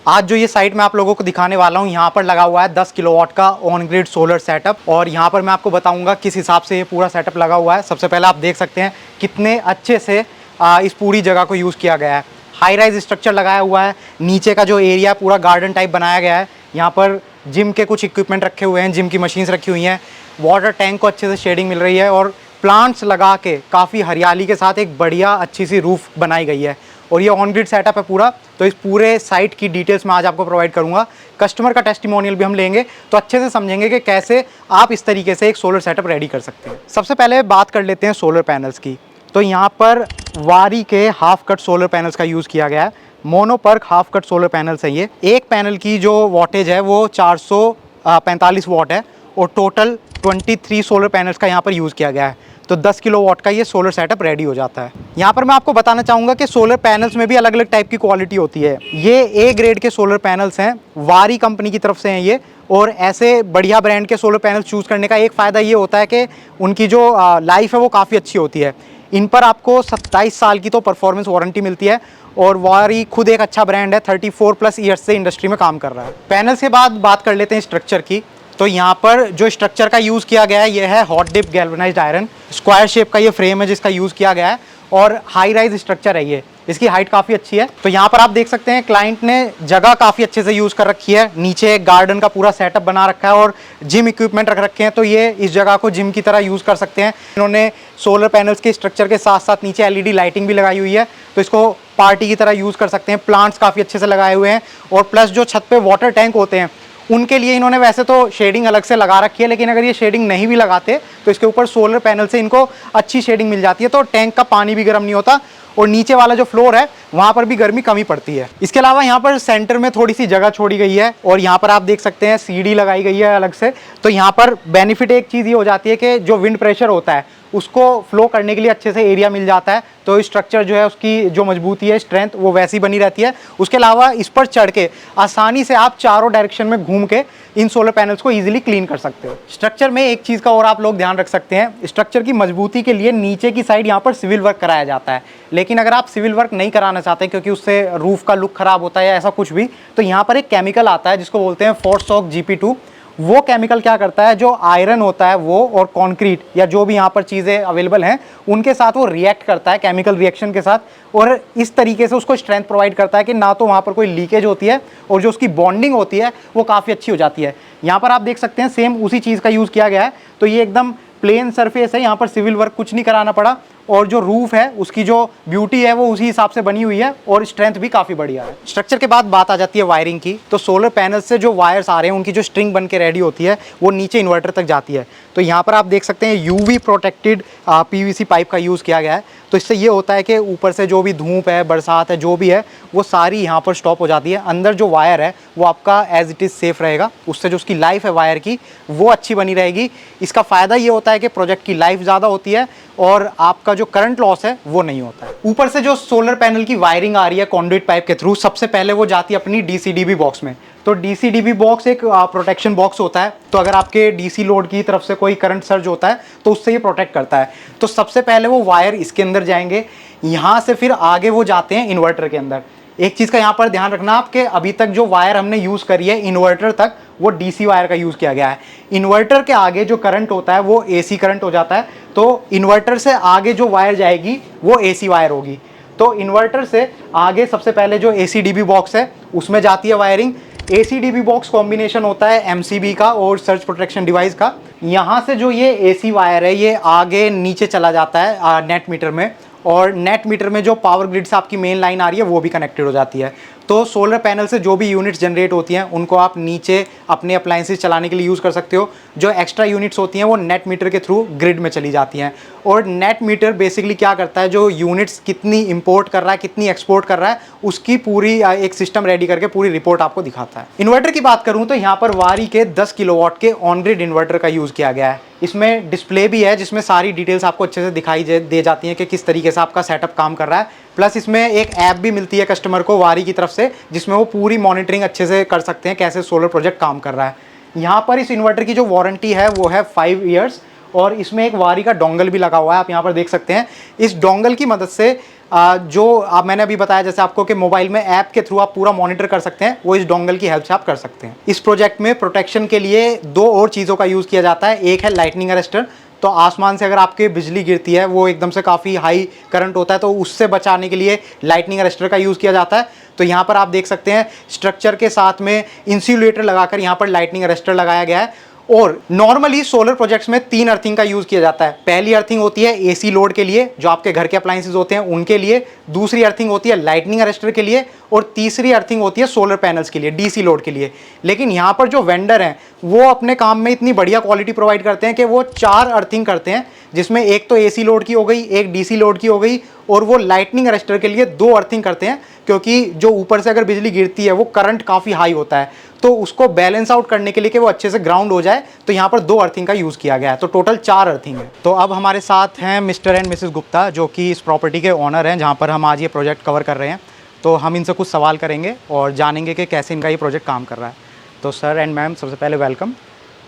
आज जो ये साइट मैं आप लोगों को दिखाने वाला हूँ, यहाँ पर लगा हुआ है 10 किलोवाट का ऑन ग्रिड सोलर सेटअप। और यहाँ पर मैं आपको बताऊंगा किस हिसाब से ये पूरा सेटअप लगा हुआ है। सबसे पहले आप देख सकते हैं कितने अच्छे से इस पूरी जगह को यूज़ किया गया है। हाई राइज स्ट्रक्चर लगाया हुआ है। नीचे का जो एरिया पूरा गार्डन टाइप बनाया गया है। यहाँ पर जिम के कुछ इक्विपमेंट रखे हुए हैं, जिम की मशीन्स रखी हुई हैं। वाटर टैंक को अच्छे से शेडिंग मिल रही है और प्लांट्स लगा के काफ़ी हरियाली के साथ एक बढ़िया अच्छी सी रूफ बनाई गई है। और ये ऑन ग्रिड सेटअप है पूरा। तो इस पूरे साइट की डिटेल्स मैं आज आपको प्रोवाइड करूंगा। कस्टमर का टेस्टिमोनियल भी हम लेंगे तो अच्छे से समझेंगे कि कैसे आप इस तरीके से एक सोलर सेटअप रेडी कर सकते हैं। सबसे पहले बात कर लेते हैं सोलर पैनल्स की। तो यहाँ पर वारी के हाफ कट सोलर पैनल्स का यूज़ किया गया है। Mono PERC half cut solar panels है ये। एक पैनल की जो वॉटेज है वो 445 वॉट है और टोटल 23 सोलर पैनल्स का यहाँ पर यूज़ किया गया है। तो 10 किलोवाट का ये सोलर सेटअप रेडी हो जाता है। यहाँ पर मैं आपको बताना चाहूँगा कि सोलर पैनल्स में भी अलग अलग टाइप की क्वालिटी होती है। ये ए ग्रेड के सोलर पैनल्स हैं, वारी कंपनी की तरफ से हैं ये। और ऐसे बढ़िया ब्रांड के सोलर पैनल चूज़ करने का एक फ़ायदा ये होता है कि उनकी जो लाइफ है वो काफ़ी अच्छी होती है। इन पर आपको 27 साल की तो परफॉर्मेंस वारंटी मिलती है और वारी खुद एक अच्छा ब्रांड है, 34+ ईयर्स से इंडस्ट्री में काम कर रहा है। पैनल्स के बाद बात कर लेते हैं स्ट्रक्चर की। तो यहाँ पर जो स्ट्रक्चर का यूज़ किया गया है ये है hot dip galvanised iron. Square shape का ये फ्रेम है जिसका यूज़ किया गया है और हाई राइज स्ट्रक्चर है ये। इसकी हाइट काफ़ी अच्छी है। तो यहाँ पर आप देख सकते हैं क्लाइंट ने जगह काफ़ी अच्छे से यूज़ कर रखी है। नीचे एक गार्डन का पूरा सेटअप बना रखा है और जिम इक्विपमेंट रख रखे हैं। तो ये इस जगह को जिम की तरह यूज़ कर सकते हैं। इन्होंने सोलर पैनल्स के स्ट्रक्चर के साथ साथ नीचे LED लाइटिंग भी लगाई हुई है। तो इसको पार्टी की तरह यूज़ कर सकते हैं। प्लांट्स काफ़ी अच्छे से लगाए हुए हैं और प्लस जो छत पे वाटर टैंक होते हैं उनके लिए इन्होंने वैसे तो शेडिंग अलग से लगा रखी है, लेकिन अगर ये शेडिंग नहीं भी लगाते तो इसके ऊपर सोलर पैनल से इनको अच्छी शेडिंग मिल जाती है। तो टैंक का पानी भी गर्म नहीं होता और नीचे वाला जो फ्लोर है वहाँ पर भी गर्मी कमी पड़ती है। इसके अलावा यहाँ पर सेंटर में थोड़ी सी जगह छोड़ी गई है और यहाँ पर आप देख सकते हैं सीढ़ी लगाई गई है अलग से। तो यहाँ पर बेनिफिट एक चीज़ ये हो जाती है कि जो विंड प्रेशर होता है उसको फ्लो करने के लिए अच्छे से एरिया मिल जाता है। तो स्ट्रक्चर जो है उसकी जो मजबूती है, स्ट्रेंथ, वो वैसी बनी रहती है। उसके अलावा इस पर चढ़ के आसानी से आप चारों डायरेक्शन में घूम के इन सोलर पैनल्स को इजीली क्लीन कर सकते हो। स्ट्रक्चर में एक चीज़ का और आप लोग ध्यान रख सकते हैं, स्ट्रक्चर की मजबूती के लिए नीचे की साइड यहाँ पर सिविल वर्क कराया जाता है। लेकिन अगर आप सिविल वर्क नहीं कराना चाहते क्योंकि उससे रूफ का लुक खराब होता है या ऐसा कुछ भी, तो यहाँ पर एक केमिकल आता है जिसको बोलते हैं फोर्सॉक GP2। वो केमिकल क्या करता है, जो आयरन होता है वो और कंक्रीट या जो भी यहाँ पर चीज़ें अवेलेबल हैं उनके साथ वो रिएक्ट करता है केमिकल रिएक्शन के साथ, और इस तरीके से उसको स्ट्रेंथ प्रोवाइड करता है कि ना तो वहाँ पर कोई लीकेज होती है और जो उसकी बॉन्डिंग होती है वो काफ़ी अच्छी हो जाती है। यहाँ पर आप देख सकते हैं सेम उसी चीज़ का यूज़ किया गया है। तो ये एकदम प्लेन सरफेस है, यहाँ पर सिविल वर्क कुछ नहीं कराना पड़ा और जो रूफ है उसकी जो ब्यूटी है वो उसी हिसाब से बनी हुई है और स्ट्रेंथ भी काफ़ी बढ़िया है। स्ट्रक्चर के बाद बात आ जाती है वायरिंग की। तो सोलर पैनल से जो वायर्स आ रहे हैं उनकी जो स्ट्रिंग बन के रेडी होती है वो नीचे इन्वर्टर तक जाती है। तो यहाँ पर आप देख सकते हैं UV प्रोटेक्टेड PVC पाइप का यूज़ किया गया है। तो इससे ये होता है कि ऊपर से जो भी धूप है, बरसात है, जो भी है वो सारी यहाँ पर स्टॉप हो जाती है। अंदर जो वायर है वो आपका एज इट इज़ सेफ़ रहेगा, उससे जो उसकी लाइफ है वायर की वो अच्छी बनी रहेगी। इसका फ़ायदा ये होता है कि प्रोजेक्ट की लाइफ ज़्यादा होती है और आपका जो करंट लॉस है वो नहीं होता है। ऊपर से जो सोलर पैनल की वायरिंग आ रही है कॉन्ड्यूइट पाइप के थ्रू, सबसे पहले वो जाती है अपनी DCDB बॉक्स में। तो DCDB बॉक्स एक प्रोटेक्शन बॉक्स होता है। तो अगर आपके DC लोड की तरफ से कोई करंट सर्ज होता है तो उससे ये प्रोटेक्ट करता है। तो सबसे पहले वो वायर इसके अंदर जाएंगे, यहाँ से फिर आगे वो जाते हैं इन्वर्टर के अंदर। एक चीज़ का यहाँ पर ध्यान रखना आपके, अभी तक जो वायर हमने यूज़ करी है इन्वर्टर तक वो DC वायर का यूज़ किया गया है। इन्वर्टर के आगे जो करंट होता है वो AC करंट हो जाता है। तो इन्वर्टर से आगे जो वायर जाएगी वो AC वायर होगी। तो इन्वर्टर से आगे सबसे पहले जो ACDB बॉक्स है उसमें जाती है वायरिंग। ACDB बॉक्स कॉम्बिनेशन होता है MCB का और सर्ज प्रोटेक्शन डिवाइस का। यहाँ से जो ये AC वायर है ये आगे नीचे चला जाता है नेट मीटर में, और नेट मीटर में जो पावर ग्रिड से आपकी मेन लाइन आ रही है वो भी कनेक्टेड हो जाती है। तो सोलर पैनल से जो भी यूनिट्स जनरेट होती हैं उनको आप नीचे अपने अप्लायंसेस चलाने के लिए यूज़ कर सकते हो। जो एक्स्ट्रा यूनिट्स होती हैं वो नेट मीटर के थ्रू ग्रिड में चली जाती हैं। और नेट मीटर बेसिकली क्या करता है, जो यूनिट्स कितनी इंपोर्ट कर रहा है, कितनी एक्सपोर्ट कर रहा है, उसकी पूरी एक सिस्टम रेडी करके पूरी रिपोर्ट आपको दिखाता है। इन्वर्टर की बात करूँ तो यहाँ पर वारी के 10 किलोवाट के ऑन ग्रिड इन्वर्टर का यूज़ किया गया है। इसमें डिस्प्ले भी है जिसमें सारी डिटेल्स आपको अच्छे से दिखाई दे जाती हैं कि किस तरीके से आपका सेटअप काम कर रहा है। प्लस इसमें एक ऐप भी मिलती है कस्टमर को वारी की तरफ से, जिसमें वो पूरी मॉनिटरिंग अच्छे से कर सकते हैं कैसे सोलर प्रोजेक्ट काम कर रहा है। यहाँ पर इस इन्वर्टर की जो वारंटी है वो है 5 ईयर्स और इसमें एक वारी का डोंगल भी लगा हुआ है, आप यहाँ पर देख सकते हैं। इस डोंगल की मदद से जो मैंने अभी बताया जैसे आपको कि मोबाइल में ऐप के थ्रू आप पूरा मॉनिटर कर सकते हैं, वो इस डोंगल की हेल्प से आप कर सकते हैं। इस प्रोजेक्ट में प्रोटेक्शन के लिए 2 और चीज़ों का यूज़ किया जाता है। एक है लाइटनिंग अरेस्टर, तो आसमान से अगर आपके बिजली गिरती है, वो एकदम से काफ़ी हाई करंट होता है, तो उससे बचाने के लिए लाइटनिंग अरेस्टर का यूज़ किया जाता है। तो यहाँ पर आप देख सकते हैं स्ट्रक्चर के साथ में इंसुलेटर लगाकर यहाँ पर लाइटनिंग अरेस्टर लगाया गया है। और नॉर्मली सोलर प्रोजेक्ट्स में 3 अर्थिंग का यूज़ किया जाता है। पहली अर्थिंग होती है एसी लोड के लिए, जो आपके घर के अप्लायंसेज होते हैं उनके लिए। दूसरी अर्थिंग होती है लाइटनिंग अरेस्टर के लिए। और तीसरी अर्थिंग होती है सोलर पैनल्स के लिए, डीसी लोड के लिए। लेकिन यहाँ पर जो वेंडर हैं वो अपने काम में इतनी बढ़िया क्वालिटी प्रोवाइड करते हैं कि वो 4 अर्थिंग करते हैं, जिसमें एक तो एसी लोड की हो गई, एक डीसी लोड की हो गई, और वो लाइटनिंग अरेस्टर के लिए 2 अर्थिंग करते हैं, क्योंकि जो ऊपर से अगर बिजली गिरती है वो करंट काफ़ी हाई होता है, तो उसको बैलेंस आउट करने के लिए कि वो अच्छे से ग्राउंड हो जाए, तो यहाँ पर 2 अर्थिंग का यूज़ किया गया है। तो टोटल 4 अर्थिंग है। तो अब हमारे साथ हैं मिस्टर एंड मिसेस गुप्ता, जो कि इस प्रॉपर्टी के ओनर हैं जहाँ पर हम आज ये प्रोजेक्ट कवर कर रहे हैं। तो हम इनसे कुछ सवाल करेंगे और जानेंगे कि कैसे इनका ये प्रोजेक्ट काम कर रहा है। तो सर एंड मैम, सबसे पहले वेलकम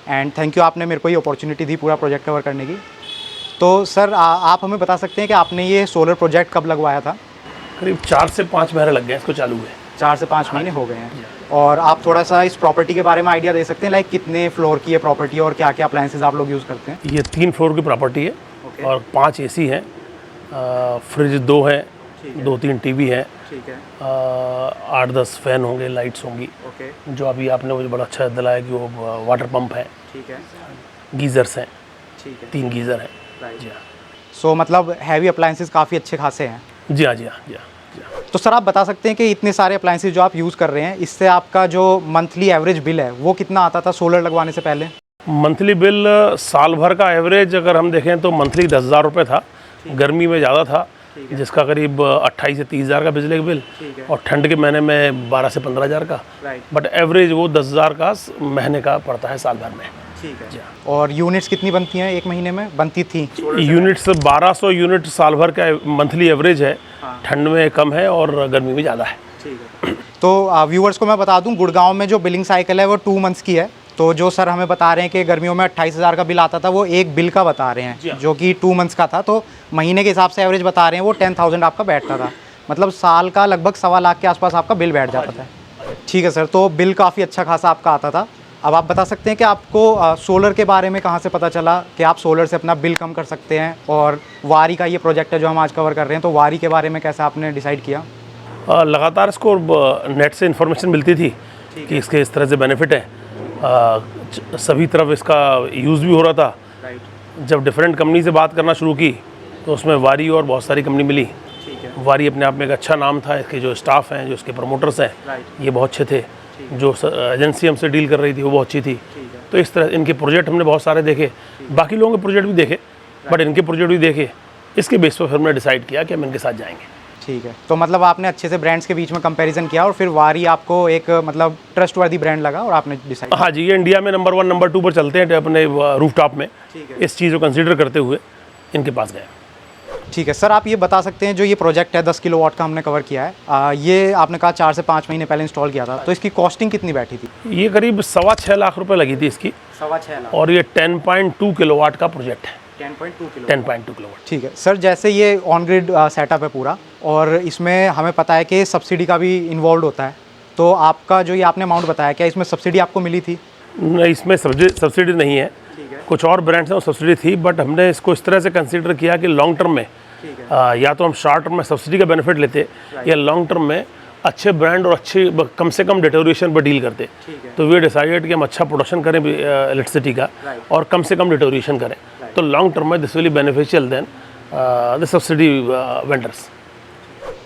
एंड थैंक यू, आपने मेरे को ये अपॉर्चुनिटी दी पूरा प्रोजेक्ट कवर करने की। तो सर आप हमें बता सकते हैं कि आपने ये सोलर प्रोजेक्ट कब लगवाया था? करीब 4 से 5 महीने लग गए इसको चालू हुए। 4 से 5 महीने हो गए हैं। और आप थोड़ा सा इस प्रॉपर्टी के बारे में आइडिया दे सकते हैं, लाइक कितने फ्लोर की है प्रॉपर्टी और क्या क्या अप्लायंसेज आप लोग यूज़ करते हैं? ये 3 फ्लोर की प्रॉपर्टी है। और 5 एसी हैं, फ्रिज 2 है, 2-3 टीवी है, 8-10 फैन होंगे, लाइट्स होंगी। जो अभी आपने मुझे बड़ा अच्छा दिलाया कि वो वाटर पंप है, गीज़र्स हैं, 3 गीज़र हैं। जी हाँ। सो मतलब हैवी अप्लायंसेज काफ़ी अच्छे खासे हैं। जी हाँ, जी हाँ, जी हाँ। तो सर आप बता सकते हैं कि इतने सारे अप्लायंसेज जो आप यूज़ कर रहे हैं, इससे आपका जो मंथली एवरेज बिल है वो कितना आता था सोलर लगवाने से पहले? मंथली बिल साल भर का एवरेज अगर हम देखें तो मंथली 10,000 रुपये था। गर्मी में ज़्यादा था, जिसका करीब 28 से 30,000 का बिजली का बिल, और ठंड के महीने में 12 से 15,000 का। बट एवरेज वो 10,000 का महीने का पड़ता है साल भर में। ठीक है। और यूनिट्स कितनी बनती हैं एक महीने में? बनती थी यूनिट्स 1200 यूनिट साल भर का मंथली एवरेज है। ठंड में कम है और गर्मी में ज़्यादा है। ठीक है। तो व्यूअर्स को मैं बता दूं, गुड़गांव में जो बिलिंग साइकिल है वो 2 मंथ्स की है। तो जो सर हमें बता रहे हैं कि गर्मियों में 28,000 का बिल आता था, वो एक बिल का बता रहे हैं, जो कि 2 मंथ्स का था। तो महीने के हिसाब से एवरेज बता रहे हैं वो 10,000 आपका बैठता था। मतलब साल का लगभग 1.25 लाख के आसपास आपका बिल बैठ जाता था। ठीक है सर, तो बिल काफ़ी अच्छा खासा आपका आता था। अब आप बता सकते हैं कि आपको सोलर के बारे में कहाँ से पता चला कि आप सोलर से अपना बिल कम कर सकते हैं? और वारी का ये प्रोजेक्ट है जो हम आज कवर कर रहे हैं, तो वारी के बारे में कैसे आपने डिसाइड किया? लगातार इसको नेट से इन्फॉर्मेशन मिलती थी कि इसके इस तरह से बेनिफिट है। सभी तरफ इसका यूज़ भी हो रहा था। जब डिफरेंट कंपनी से बात करना शुरू की तो उसमें वारी और बहुत सारी कंपनी मिली। वारी अपने आप में एक अच्छा नाम था। इसके जो स्टाफ हैं, जो इसके प्रमोटर्स हैं, ये बहुत अच्छे थे। जो एजेंसी हमसे डील कर रही थी वो बहुत अच्छी थी। तो इस तरह इनके प्रोजेक्ट हमने बहुत सारे देखे, बाकी लोगों के प्रोजेक्ट भी देखे, बट इनके प्रोजेक्ट भी देखे। इसके बेस पर फिर हमने डिसाइड किया कि हम इनके साथ जाएंगे। ठीक है। तो मतलब आपने अच्छे से ब्रांड्स के बीच में कंपैरिजन किया और फिर वारी आपको एक मतलब ट्रस्टवर्दी ब्रांड लगा और आपने डिसाइड? हाँ जी, ये इंडिया में नंबर 1 नंबर 2 पर चलते हैं अपने रूफटॉप में। इस चीज़ को कंसीडर करते हुए इनके पास गए। ठीक है सर, आप ये बता सकते हैं जो ये प्रोजेक्ट है 10 किलोवाट का हमने कवर किया है, ये आपने कहा 4 से 5 महीने पहले इंस्टॉल किया था, तो इसकी कॉस्टिंग कितनी बैठी थी? ये करीब 6.25 लाख रुपए लगी थी इसकी। 6.25 लाख। और ये 10.2 किलोवाट का प्रोजेक्ट है। 10.2 किलोवाट। ठीक है सर, जैसे ये ऑन ग्रिड सेटअप है पूरा, और इसमें हमें पता है कि सब्सिडी का भी इन्वॉल्व होता है, तो आपका जो ये आपने अमाउंट बताया, क्या इसमें सब्सिडी आपको मिली थी? नहीं, इसमें सब्सिडी नहीं है। कुछ और ब्रांड्स हैं वो सब्सिडी थी, बट हमने इसको इस तरह से कंसीडर किया कि लॉन्ग टर्म में या तो हम शॉर्ट टर्म में सब्सिडी का बेनिफिट लेते, या लॉन्ग टर्म में अच्छे ब्रांड और अच्छे कम से कम डिटोरिएशन पर डील करते। तो वी डिसाइडेड कि हम अच्छा प्रोडक्शन करें इलेक्ट्रिसिटी का और कम से कम डिटोरिएशन करें। तो लॉन्ग टर्म में this will be beneficial than the subsidy vendors.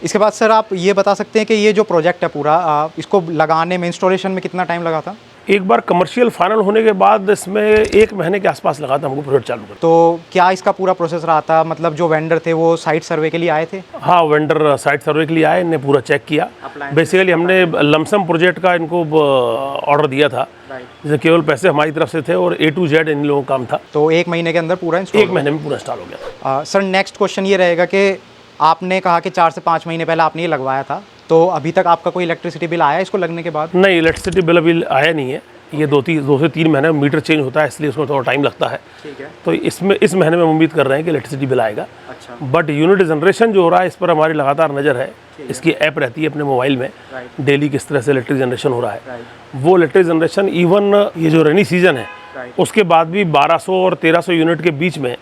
इसके बाद सर आप ये बता सकते हैं कि ये जो प्रोजेक्ट है पूरा, इसको लगाने में, इंस्टॉलेशन में कितना टाइम लगा था? एक बार कमर्शियल फाइनल होने के बाद इसमें 1 महीने के आसपास लगा था हमको प्रोजेक्ट चालू कर। तो क्या इसका पूरा प्रोसेस रहा था? मतलब जो वेंडर थे वो साइट सर्वे के लिए आए थे? हाँ, वेंडर साइट सर्वे के लिए आए, इन्हें पूरा चेक किया। बेसिकली हमने लमसम प्रोजेक्ट का इनको ऑर्डर दिया था, जिसमें केवल पैसे हमारी तरफ से थे और A to Z इन लोगों का काम था। तो 1 महीने के अंदर पूरा 1 महीने में पूरा इंस्टॉल हो गया। सर नेक्स्ट क्वेश्चन ये रहेगा कि आपने कहा कि 4 से 5 महीने पहले आपने ये लगवाया था, तो अभी तक आपका कोई इलेक्ट्रिसिटी बिल आया इसको लगने के बाद? नहीं, इलेक्ट्रिसिटी बिल अभी आया नहीं है। ये 2 से 3 महीने में मीटर चेंज होता है, इसलिए उसमें थोड़ा टाइम लगता है। ठीक है। तो इसमें इस महीने में हम उम्मीद कर रहे हैं कि इलेक्ट्रिसिटी बिल आएगा। अच्छा। बट यूनिट जनरेशन जो हो रहा है इस पर हमारी लगातार नज़र है। इसकी ऐप रहती है अपने मोबाइल में, डेली किस तरह से इलेक्ट्रिक जनरेशन हो रहा है। वो इलेक्ट्रिक जनरेशन इवन ये जो रेनी सीजन है उसके बाद भी 1200 और 1300 यूनिट के बीच में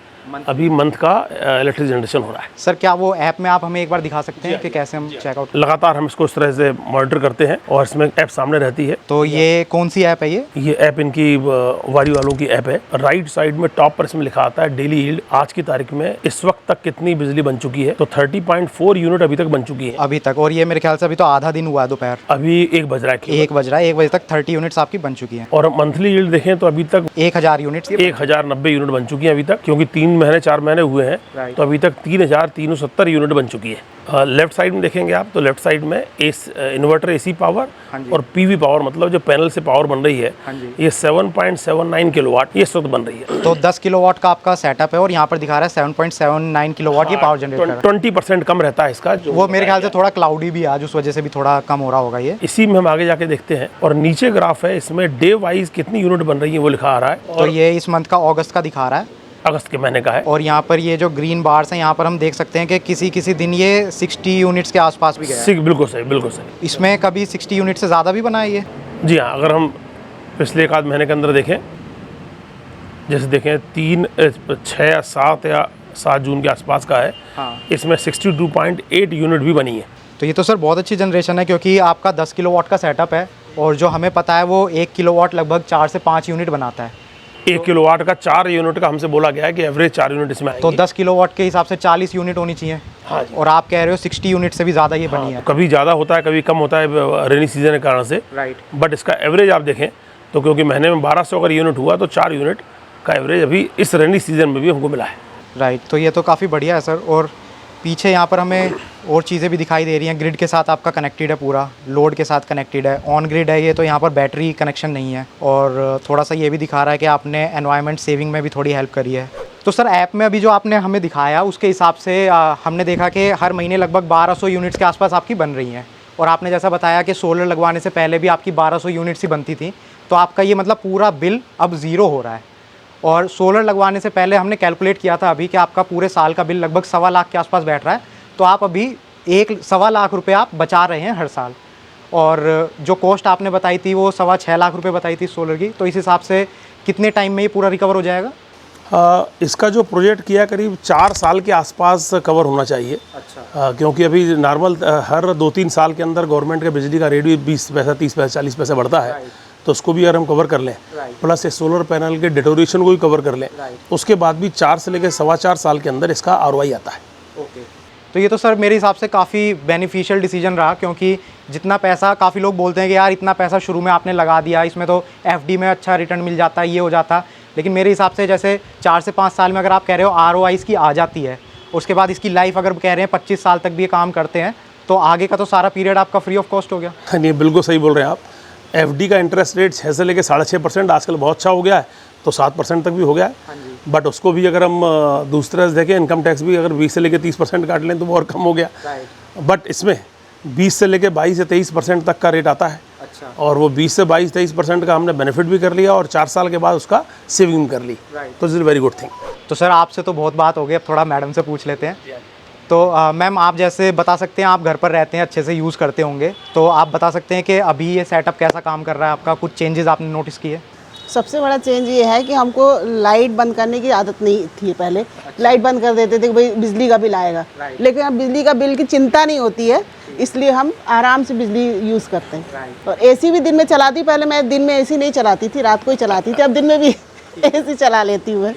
अभी मंथ का इलेक्ट्रिक जनरेशन हो रहा है। सर क्या वो ऐप में आप हमें एक बार दिखा सकते हैं कि कैसे हम चेकआउट? लगातार हम इसको इस तरह से मॉनिटर करते हैं और इसमें ऐप सामने रहती है। तो ये कौन सी ऐप है ये? ऐप इनकी वारी वालों की ऐप है। राइट साइड में टॉप पर इसमें लिखा आता है डेली यील्ड, आज की तारीख में इस वक्त तक कितनी बिजली बन चुकी है। तो 30.4 यूनिट अभी तक बन चुकी है अभी तक। और ये मेरे ख्याल से अभी तो आधा दिन हुआ है, दोपहर अभी 1 बज रहा है। 1 बज रहा है, 1 बजे तक 30 यूनिट्स आपकी बन चुकी हैं। और मंथली यील्ड देखें तो अभी तक 1000 यूनिट्स 1090 यूनिट बन चुकी है अभी तक, क्योंकि 3 महीने 4 महीने हुए हैं। तो अभी तक 3370 यूनिट बन चुकी है। लेफ्ट साइड में देखेंगे आप तो लेफ्ट साइड में इन्वर्टर एसी पावर और पीवी पावर, मतलब जो पैनल से पावर बन रही है, ये 7.79 किलोवाट ये इस वक्त बन रही है। तो 10 किलोवाट का आपका सेटअप है और यहाँ पर दिखा रहा है 7.79 किलोवाट ये पावर जनरेट कर रहा है। 20% कम रहता है इसका। वो मेरे ख्याल से थोड़ा क्लाउडी भी आज उस वजह से भी थोड़ा कम हो रहा होगा ये। इसी में हम आगे जाके देखते हैं। और नीचे ग्राफ है, इसमें डे वाइज कितनी यूनिट बन रही है वो लिखा आ रहा है। तो ये इस मंथ का अगस्त का दिखा रहा है, अगस्त के महीने का है। और यहाँ पर ये जो ग्रीन बार्स हैं यहाँ पर हम देख सकते हैं कि किसी दिन ये 60 यूनिट्स के आसपास भी गया है। बिल्कुल सही, बिल्कुल सही। इसमें कभी 60 यूनिट से ज़्यादा भी बना है ये? जी हाँ, अगर हम पिछले 1 आध महीने के अंदर देखें, जैसे देखें 3, 6 या 7 जून के आसपास का है। हाँ। इसमें 62.8 यूनिट भी बनी है। तो ये तो सर बहुत अच्छी जनरेशन है, क्योंकि आपका 10 किलोवाट का सेटअप है और जो हमें पता है वो 1 किलोवाट लगभग 4 से 5 यूनिट बनाता है। 1 किलोवाट का 4 यूनिट का हमसे बोला गया है कि एवरेज 4 यूनिट इसमें आएंगे। तो 10 किलोवाट के हिसाब से 40 यूनिट होनी चाहिए। हाँ जी। और आप कह रहे हो 60 यूनिट से भी ज़्यादा ये बनी है। तो कभी ज़्यादा होता है, कभी कम होता है रेनी सीजन के कारण से। राइट। बट इसका एवरेज आप देखें तो, क्योंकि महीने में 1200 अगर यूनिट हुआ तो 4 यूनिट का एवरेज अभी इस रेनी सीजन में भी हमको मिला है। राइट। तो ये तो काफ़ी बढ़िया है सर। और पीछे यहाँ पर हमें और चीज़ें भी दिखाई दे रही हैं। ग्रिड के साथ आपका कनेक्टेड है, पूरा लोड के साथ कनेक्टेड है, ऑन ग्रिड है ये। तो यहाँ पर बैटरी कनेक्शन नहीं है। और थोड़ा सा ये भी दिखा रहा है कि आपने एनवायरनमेंट सेविंग में भी थोड़ी हेल्प करी है। तो सर ऐप में अभी जो आपने हमें दिखाया उसके हिसाब से हमने देखा कि हर महीने लगभग 1200 यूनिट्स के आसपास आपकी बन रही हैं। और आपने जैसा बताया कि सोलर लगवाने से पहले भी आपकी 1200 यूनिट्स ही बनती थी। तो आपका ये मतलब पूरा बिल अब ज़ीरो हो रहा है। और सोलर लगवाने से पहले हमने कैलकुलेट किया था अभी कि आपका पूरे साल का बिल लगभग 1.25 लाख के आसपास बैठ रहा है। तो आप अभी 1.25 लाख रुपये आप बचा रहे हैं हर साल। और जो कॉस्ट आपने बताई थी वो 6.25 लाख रुपये बताई थी सोलर की। तो इस हिसाब से कितने टाइम में ये पूरा रिकवर हो जाएगा? इसका जो प्रोजेक्ट किया करीब 4 साल के आसपास कवर होना चाहिए। अच्छा। क्योंकि अभी नॉर्मल हर 2-3 साल के अंदर गवर्नमेंट का बिजली का रेट भी 20 पैसा, 30 पैसा, 40 पैसा बढ़ता है। तो उसको भी अगर हम कवर कर लें, प्लस इस सोलर पैनल के डेटोरेशन को भी कवर कर लें, उसके बाद भी 4 से लेकर 4.25 साल के अंदर इसका ROI आता है। ओके। तो ये तो सर मेरे हिसाब से काफ़ी बेनिफिशियल डिसीजन रहा, क्योंकि जितना पैसा, काफ़ी लोग बोलते हैं कि यार इतना पैसा शुरू में आपने लगा दिया, इसमें तो FD में अच्छा रिटर्न मिल जाता है, ये हो जाता। लेकिन मेरे हिसाब से जैसे 4 से 5 साल में अगर आप कह रहे हो ROI इसकी आ जाती है, उसके बाद इसकी लाइफ अगर कह रहे हैं 25 साल तक भी ये काम करते हैं, तो आगे का तो सारा पीरियड आपका फ्री ऑफ कॉस्ट हो गया। नहीं, बिल्कुल सही बोल रहे हैं आप। FD का इंटरेस्ट रेट 6 से लेकर 6.5% आजकल बहुत अच्छा हो गया है, तो 7% तक भी हो गया है। बट उसको भी अगर हम दूसरे से देखें, इनकम टैक्स भी अगर 20 से लेकर 30% काट लें तो वो और कम हो गया। बट इसमें 20 से लेकर 22 से 23% तक का रेट आता है। अच्छा। और वो 20 से 22-23% का हमने बेनिफिट भी कर लिया और 4 साल के बाद उसका सेविंग कर ली। तो इज़ वेरी गुड थिंग। तो सर आपसे तो बहुत बात हो गई, अब थोड़ा मैडम से पूछ लेते हैं। तो मैम आप जैसे बता सकते हैं, आप घर पर रहते हैं, अच्छे से यूज़ करते होंगे, तो आप बता सकते हैं कि अभी ये सेटअप कैसा काम कर रहा है आपका? कुछ चेंजेस आपने नोटिस किए? सबसे बड़ा चेंज ये है कि हमको लाइट बंद करने की आदत नहीं थी पहले। अच्छा। लाइट बंद कर देते थे कि भाई बिजली का बिल आएगा, लेकिन अब बिजली का बिल की चिंता नहीं होती है, इसलिए हम आराम से बिजली यूज़ करते हैं। और AC भी दिन में चलाती, पहले मैं दिन में AC नहीं चलाती थी, रात को ही चलाती थी, अब दिन में भी AC चला लेती हूँ।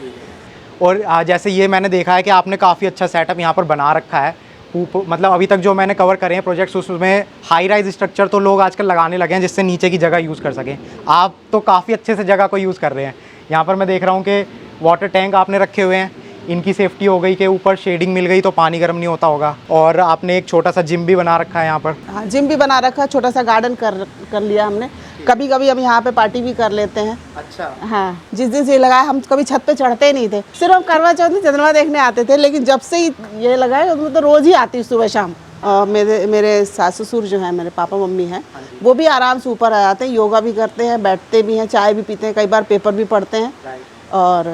और जैसे ये मैंने देखा है कि आपने काफ़ी अच्छा सेटअप यहाँ पर बना रखा है। मतलब अभी तक जो मैंने कवर करे हैं प्रोजेक्ट्स, उसमें हाई राइज स्ट्रक्चर तो लोग आजकल लगाने लगे हैं जिससे नीचे की जगह यूज़ कर सकें। आप तो काफ़ी अच्छे से जगह को यूज़ कर रहे हैं। यहाँ पर मैं देख रहा हूँ कि वाटर टैंक आपने रखे हुए हैं, इनकी सेफ्टी हो गई कि ऊपर शेडिंग मिल गई तो पानी गर्म नहीं होता होगा। और आपने एक छोटा सा जिम भी बना रखा है यहाँ पर। हाँ, जिम भी बना रखा है, छोटा सा गार्डन कर लिया हमने। कभी कभी हम यहाँ पे पार्टी भी कर लेते हैं। अच्छा। हाँ, जिस दिन से ये लगाया हम कभी छत पे चढ़ते ही नहीं थे, सिर्फ हम करवा चौथ में चंद्रमा देखने आते थे, लेकिन जब से ये लगाए तो रोज़ ही आती सुबह शाम, मेरे सास ससुर जो हैं, मेरे पापा मम्मी हैं, वो भी आराम से ऊपर आ जाते हैं, योगा भी करते हैं, बैठते भी हैं, चाय भी पीते हैं, कई बार पेपर भी पढ़ते हैं। और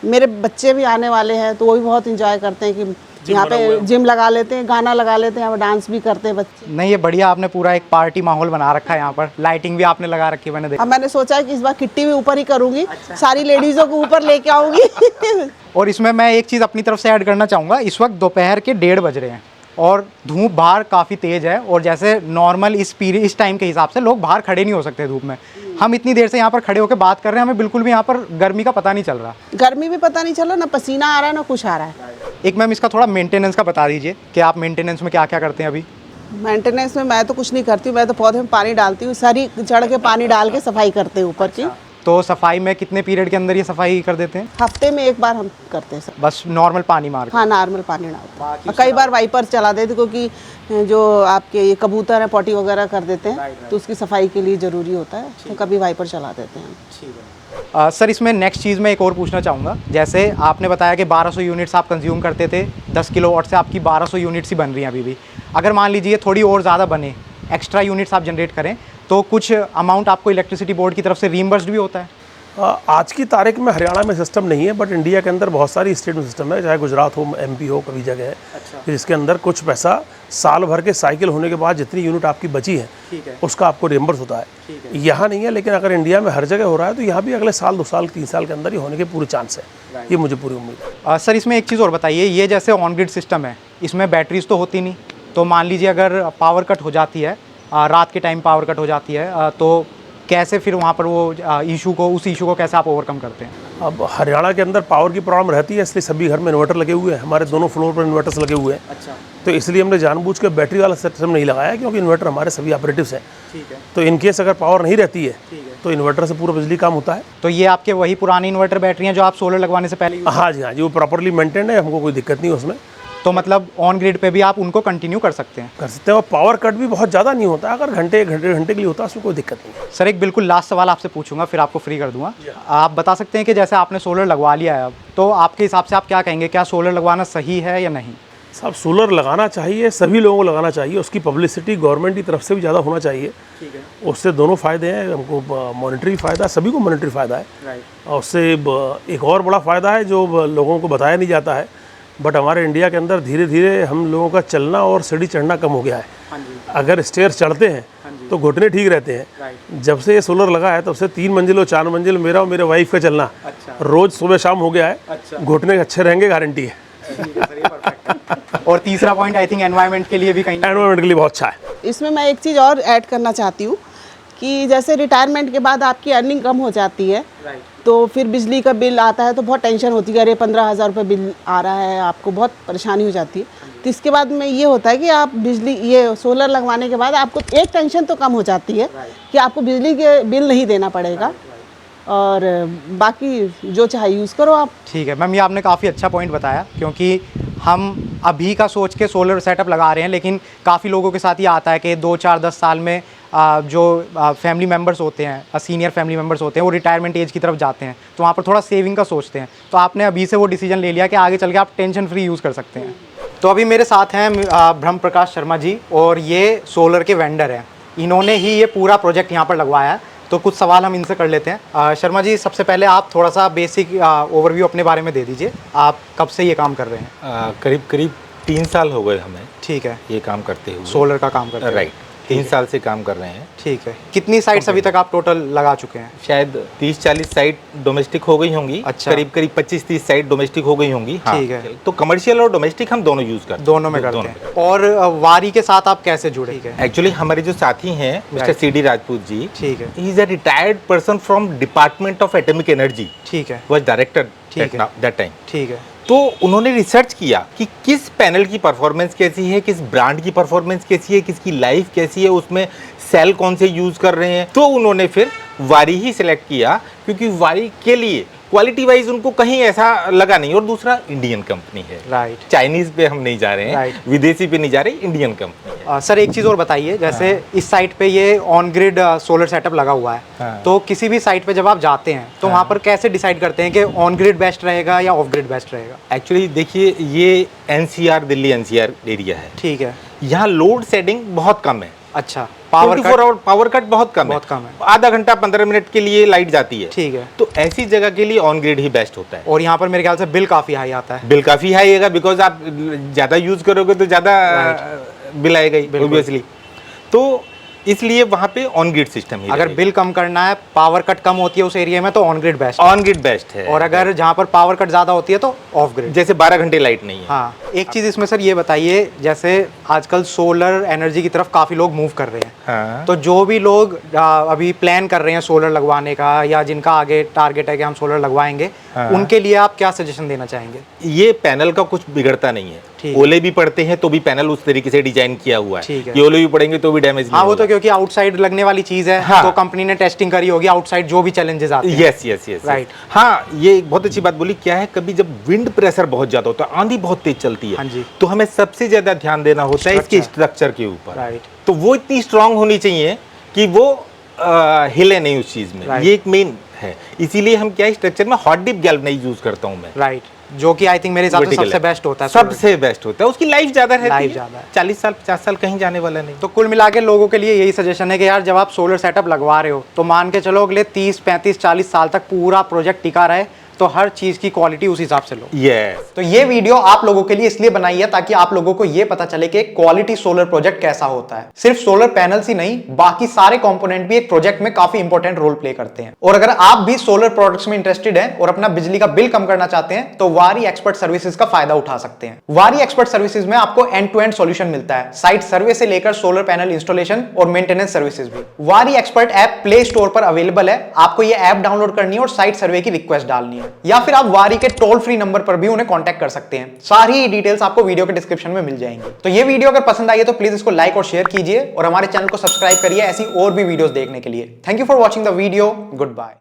मेरे बच्चे भी आने वाले हैं तो वो भी बहुत इंजॉय करते हैं कि यहाँ पे जिम लगा लेते हैं, गाना लगा लेते हैं, यहाँ पर डांस भी करते हैं बच्चे। नहीं, ये बढ़िया, आपने पूरा एक पार्टी माहौल बना रखा है यहाँ पर, लाइटिंग भी आपने लगा रखी है, मैंने देखा। अब मैंने सोचा है कि इस बार किट्टी भी ऊपर ही करूँगी, सारी लेडीज़ों को ऊपर लेके आऊँगी। और इसमें मैं एक चीज़ अपनी तरफ से ऐड करना चाहूँगा, इस वक्त दोपहर के 1:30 बज रहे हैं और धूप बाहर काफ़ी तेज़ है, और जैसे नॉर्मल इस टाइम के हिसाब से लोग बाहर खड़े नहीं हो सकते धूप में। हम इतनी देर से यहाँ पर खड़े होकर बात कर रहे हैं, हमें बिल्कुल भी यहाँ पर गर्मी का पता नहीं चल रहा। गर्मी भी पता नहीं चल रहा, ना पसीना आ रहा है ना कुछ आ रहा है। एक मैम इसका थोड़ा मेंटेनेंस का बता दीजिए कि आप मेंटेनेंस में क्या क्या करते हैं अभी? मेंटेनेंस में मैं तो कुछ नहीं करती हूँ, मैं तो पौधे में पानी डालती हूँ, सारी चढ़ के पानी डाल के सफाई करते हैं ऊपर की। तो सफाई में कितने पीरियड के अंदर ये सफाई कर देते हैं? हफ्ते में एक बार हम करते हैं सब। बस नॉर्मल पानी मार के? हाँ, नॉर्मल पानी डालते हैं। कई बार वाइपर चला देते, क्योंकि जो आपके ये कबूतर हैं पॉटी वगैरह कर देते हैं, तो उसकी सफाई के लिए ज़रूरी होता है, तो कभी वाइपर चला देते हैं। सर, इसमें नेक्स्ट चीज़ मैं एक और पूछना चाहूँगा, जैसे आपने बताया कि 1200 यूनिट्स आप कंज्यूम करते थे, 10 किलोवाट से आपकी 1200 यूनिट्स ही बन रही हैं अभी भी। अगर मान लीजिए थोड़ी और ज़्यादा बने, एक्स्ट्रा यूनिट्स आप जनरेट करें, तो कुछ अमाउंट आपको इलेक्ट्रिसिटी बोर्ड की तरफ से रीइंबर्स्ड भी होता है? आज की तारीख में हरियाणा में सिस्टम नहीं है, बट इंडिया के अंदर बहुत सारी स्टेट में सिस्टम है, चाहे गुजरात हो, एमपी हो, कभी जगह है। अच्छा। जिसके अंदर कुछ पैसा साल भर के साइकिल होने के बाद जितनी यूनिट आपकी बची है, उसका आपको रिएम्बर्स होता है। यहाँ नहीं है, लेकिन अगर इंडिया में हर जगह हो रहा है तो यहाँ भी अगले साल 2 साल 3 साल के अंदर ही होने के पूरे चांस है, ये मुझे पूरी उम्मीद है। सर, इसमें एक चीज़ और बताइए, ये जैसे ऑन ग्रिड सिस्टम है, इसमें बैटरीज तो होती नहीं, तो मान लीजिए अगर पावर कट हो जाती है, रात के टाइम पावर कट हो जाती है, तो कैसे फिर वहाँ पर वो उस इशू को कैसे आप ओवरकम करते हैं? अब हरियाणा के अंदर पावर की प्रॉब्लम रहती है, इसलिए सभी घर में इन्वर्टर लगे हुए हैं, हमारे दोनों फ्लोर पर इन्वर्टर्स लगे हुए हैं। अच्छा। तो इसलिए हमने जानबूझ के बैटरी वाला सिस्टम नहीं लगाया, क्योंकि इन्वर्टर हमारे सभी ऑपरेटिव्स हैं। ठीक है। तो इन केस अगर पावर नहीं रहती है तो इन्वर्टर से पूरा बिजली काम होता है। तो ये आपके वही पुरानी इन्वर्टर बैटरी हैं जो आप सोलर लगवाने से पहले? हाँ जी, हाँ जी, वो प्रॉपरली मेंटेन्ड है, हमको कोई दिक्कत नहीं है उसमें। तो मतलब ऑन ग्रिड पे भी आप उनको कंटिन्यू कर सकते हैं? कर सकते हैं, और पावर कट भी बहुत ज़्यादा नहीं होता, अगर घंटे के लिए होता है उसमें कोई दिक्कत नहीं है। सर, एक बिल्कुल लास्ट सवाल आपसे पूछूंगा, फिर आपको फ्री कर दूंगा। आप बता सकते हैं कि जैसे आपने सोलर लगवा लिया है अब, तो आपके हिसाब से आप क्या कहेंगे, क्या सोलर लगवाना सही है या नहीं? साहब, सोलर लगाना चाहिए, सभी लोगों को लगाना चाहिए, उसकी पब्लिसिटी गवर्नमेंट की तरफ से भी ज़्यादा होना चाहिए। ठीक है। उससे दोनों फ़ायदे हैं, हमको मॉनेटरी फ़ायदा, सभी को मॉनेटरी फ़ायदा है, और उससे एक और बड़ा फ़ायदा है जो लोगों को बताया नहीं जाता है, बट हमारे इंडिया के अंदर धीरे धीरे हम लोगों का चलना और सीढ़ी चढ़ना कम हो गया है। अगर स्टेयर चढ़ते हैं तो घुटने ठीक रहते हैं। जब से ये सोलर लगा है तब से 3 मंजिल और 4 मंजिल मेरा और मेरे वाइफ का चलना रोज सुबह शाम हो गया है। घुटने अच्छे रहेंगे, गारंटी है। और तीसरा पॉइंट आई थिंक एनवायरनमेंट के लिए भी, कहीं एनवायरनमेंट के लिए बहुत अच्छा है। इसमें मैं एक चीज़ और ऐड करना चाहती हूँ कि जैसे रिटायरमेंट के बाद आपकी अर्निंग कम हो जाती है, तो फिर बिजली का बिल आता है तो बहुत टेंशन होती है, अरे 15,000 रुपये बिल आ रहा है, आपको बहुत परेशानी हो जाती है। तो इसके बाद में ये होता है कि आप ये सोलर लगवाने के बाद आपको एक टेंशन तो कम हो जाती है कि आपको बिजली के बिल नहीं देना पड़ेगा, और बाकी जो चाहे यूज़ करो आप। ठीक है मैम, ये आपने काफ़ी अच्छा पॉइंट बताया, क्योंकि हम अभी का सोच के सोलर सेटअप लगा रहे हैं, लेकिन काफ़ी लोगों के साथ ये आता है कि 2, 4, 10 साल में जो फैमिली मेम्बर्स होते हैं, सीनियर फैमिली मेम्बर्स होते हैं, वो रिटायरमेंट एज की तरफ जाते हैं, तो वहाँ पर थोड़ा सेविंग का सोचते हैं। तो आपने अभी से वो डिसीजन ले लिया कि आगे चल के आप टेंशन फ्री यूज़ कर सकते हैं। तो अभी मेरे साथ हैं ब्रह्म प्रकाश शर्मा जी, और ये सोलर के वेंडर हैं, इन्होंने ही ये पूरा प्रोजेक्ट यहाँ पर लगवाया है। तो कुछ सवाल हम इनसे कर लेते हैं। शर्मा जी, सबसे पहले आप थोड़ा सा बेसिक ओवरव्यू अपने बारे में दे दीजिए, आप कब से ये काम कर रहे हैं? करीब 3 साल हो गए हमें। ठीक है। ये काम करते हुए, सोलर का काम करते हैं? राइट, 3 साल से काम कर रहे हैं। ठीक है। कितनी साइट्स अभी तक आप टोटल लगा चुके हैं? शायद 30-40 साइट डोमेस्टिक हो गई होंगी। अच्छा। करीब 25-30 साइट डोमेस्टिक हो गई होंगी। हाँ, ठीक है। तो कमर्शियल और डोमेस्टिक हम दोनों यूज करते हैं। दोनों में करते हैं। और वारी के साथ आप कैसे जुड़े? ठीक है। एक्चुअली हमारे जो साथी हैं मिस्टर CD राजपूत जी, ठीक है, he is a retired person from department of atomic energy. ठीक है। Was director that time. ठीक है। तो उन्होंने रिसर्च किया कि किस पैनल की परफॉर्मेंस कैसी है, किस ब्रांड की परफॉर्मेंस कैसी है, किसकी लाइफ कैसी है, उसमें सेल कौन से यूज़ कर रहे हैं। तो उन्होंने फिर वारी ही सिलेक्ट किया, क्योंकि वारी के लिए क्वालिटी वाइज उनको कहीं ऐसा लगा नहीं, और दूसरा इंडियन कंपनी है। राइट। चाइनीज पे हम नहीं जा रहे हैं, विदेशी पे नहीं जा रहे, इंडियन कंपनी है। सर, एक चीज़ और बताइए, जैसे इस साइट पे ये ऑन ग्रिड सोलर सेटअप लगा हुआ है, तो किसी भी साइट पे जब आप जाते हैं तो वहाँ पर कैसे डिसाइड करते हैं कि ऑन ग्रिड बेस्ट रहेगा या ऑफ ग्रिड बेस्ट रहेगा? एक्चुअली देखिए, ये NCR, दिल्ली NCR एरिया है। ठीक है। यहाँ लोड शेडिंग बहुत कम है। अच्छा, पावर 24 आवर पावर कट बहुत कम बहुत कम है। आधा घंटा 15 मिनट के लिए लाइट जाती है। ठीक है। तो ऐसी जगह के लिए ऑन ग्रिड ही बेस्ट होता है। और यहाँ पर मेरे ख्याल से बिल काफी हाई आता है। बिल काफी हाई आएगा, बिकॉज आप ज्यादा यूज करोगे तो ज्यादा बिल आएगा ही ऑब्वियसली। तो इसलिए वहाँ पे ऑन ग्रिड सिस्टम ही अगर बिल कम करना है, पावर कट कम होती है उस एरिया में, तो on grid best. On grid best है। और अगर जहाँ पर पावर कट ज्यादा होती है तो ऑफ ग्रिड। जैसे 12 घंटे लाइट नहीं है। हाँ, एक चीज इसमें सर ये बताइए, जैसे आजकल सोलर एनर्जी की तरफ काफी लोग मूव कर रहे हैं। हाँ। तो जो भी लोग अभी प्लान कर रहे हैं सोलर लगवाने का, या जिनका आगे टारगेट है कि हम सोलर लगवाएंगे, उनके लिए आप क्या सजेशन देना चाहेंगे? ये पैनल का कुछ बिगड़ता नहीं है। ठीक। ओले भी पड़ते हैं तो भी पैनल उस तरीके से डिजाइन किया हुआ है। ठीक है। ये ओले भी पड़ेंगे तो भी डैमेज नहीं हाँ, वो तो होगा। क्योंकि आउटसाइड लगने वाली चीज है। हाँ। तो कंपनी ने टेस्टिंग करी होगी आउटसाइड जो भी चैलेंजेस आते हैं। Yes yes yes Right. हाँ, ये एक बहुत अच्छी बात बोली। क्या है, कभी जब विंड प्रेशर बहुत ज्यादा होता है, आंधी बहुत तेज चलती है, हाँ जी। तो हमें सबसे ज्यादा ध्यान देना होता है इसके स्ट्रक्चर के ऊपर। राइट। तो वो इतनी स्ट्रांग होनी चाहिए कि वो हिले नहीं उस चीज में। Right. ये एक मेन है। इसीलिए हम क्या स्ट्रक्चर में हॉट डिप गैल्वेनाइज यूज करता हूँ मैं। राइट, जो कि आई थिंक मेरे हिसाब से Vertical सबसे है। बेस्ट होता है। solar। सबसे बेस्ट होता है। उसकी लाइफ ज्यादा रहती Life है। ज्यादा है। 40 साल 50 साल कहीं जाने वाला नहीं। तो कुल मिला के लोगों के लिए यही सजेशन है कि यार जब आप सोलर सेटअप लगवा रहे हो तो मान के चलो अगले 30 35 40 साल तक पूरा प्रोजेक्ट टिका रहे, तो हर चीज की क्वालिटी उस हिसाब से लो। यस। तो ये वीडियो आप लोगों के लिए इसलिए बनाई है ताकि आप लोगों को ये पता चले कि क्वालिटी सोलर प्रोजेक्ट कैसा होता है। सिर्फ सोलर पैनल्स ही नहीं, बाकी सारे कंपोनेंट भी एक प्रोजेक्ट में काफी इंपॉर्टेंट रोल प्ले करते हैं। और अगर आप भी सोलर प्रोडक्ट्स में इंटरेस्टेड हैं और अपना बिजली का बिल कम करना चाहते हैं तो वारी एक्सपर्ट सर्विसेज का फायदा उठा सकते हैं। वारी एक्सपर्ट सर्विसेज में आपको एंड टू एंड सॉल्यूशन मिलता है, साइट सर्वे से लेकर सोलर पैनल इंस्टॉलेशन और मेंटेनेंस सर्विसेज भी। वारी एक्सपर्ट ऐप प्ले स्टोर पर अवेलेबल है। आपको ये ऐप डाउनलोड करनी है और साइट सर्वे की रिक्वेस्ट डालनी है, या फिर आप वारी के टोल फ्री नंबर पर भी उन्हें कांटेक्ट कर सकते हैं। सारी डिटेल्स आपको वीडियो के डिस्क्रिप्शन में मिल जाएंगी। तो ये वीडियो अगर पसंद आई है तो प्लीज इसको लाइक और शेयर कीजिए और हमारे चैनल को सब्सक्राइब करिए ऐसी और भी वीडियोस देखने के लिए। Thank you for watching the video. Good bye.